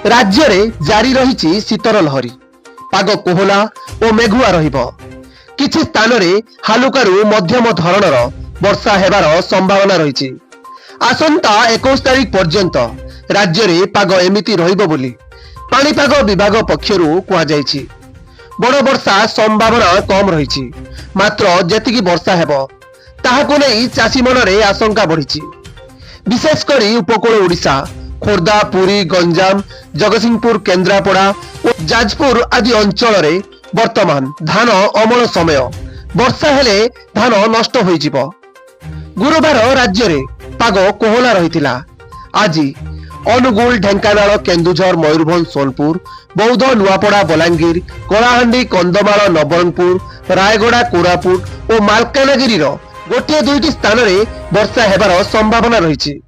राज्य में जारी रही शीतर लहरी पाग कोहला और मेघुआ किछि स्थान रे हालुकारु मध्यम धरणर वर्षा हेबार संभावना रही। आसंता 21 तारिख पर्यंत राज्य में पाग एमिति रहिबो बोली पाणीपाग विभाग पक्षरु कुआ जायछि। बड़ वर्षा संभावना कम रही, मात्र जेतिकी वर्षा हेबो ताहाको नै चाषी मनरे आशंका बढ़ी। विशेषकर उपकूल ओडिशा खोर्धा पुरी गंजाम जगतसिंहपुर केन्द्रापड़ा और जाजपुर आदि अंचल रे वर्तमान धान अमल समय वर्षा हेले धान नष्ट होई जिवो। गुरुवार राज्य रे पाग कोहला रहितिला। आज अनुगुल ढेंकानाल केन्दुझर मयूरभंज सोनपुर बौद्ध नुआपड़ा बलांगीर कलाहांडी कंधमाल नवरंगपुर रायगड़ा कोरापुट और मालकानगिरी गोटे दुईटी स्थान रे वर्षा हेबार संभावना रही।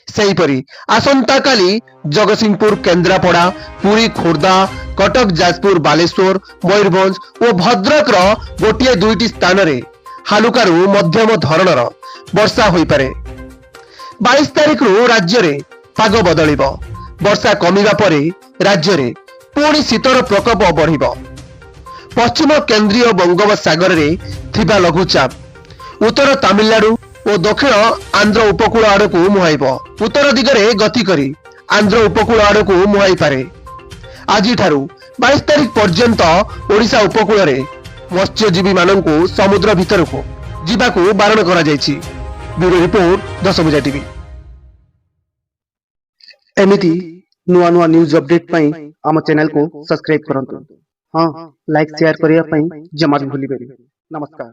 सेहीपरि आसंता काली जगतसिंहपुर केन्द्रापड़ा पुरी खोर्धा कटक जाजपुर बालेश्वर मयूरभंज और भद्रक गोटे दुईटी स्थान रे हालुकारु मध्यम धरणर वर्षा होई पारे। 22 तारिख रु राज्य रे पाग बदलिबो। वर्षा कमिबा परे राज्य रे पुणी शीतर प्रकोप बढ़िबो। पश्चिम केंद्रीय बंगोपसागर रे थिबा लघुचाप उत्तर तमिलनाडु और दक्षिण आंध्र उपकूल आड़कू मुहाइब उत्तर दिगरे गति करी आंध्र उपकूल आड़कू मुहाई पारे। आज 22 तारिख पर्यंत ओडिशा उपकूल रे मत्स्यजीवी माननकू समुद्र भितरकू जिबाकू बारण करा जायछि। ब्यूरो रिपोर्ट 10 भुजा टीवी। एमिति नुआ नुआ न्यूज अपडेट पई आम चैनल को सब्सक्राइब करंतु। हां लाइक शेयर करिया पई जमा भूलिबेनी। नमस्कार।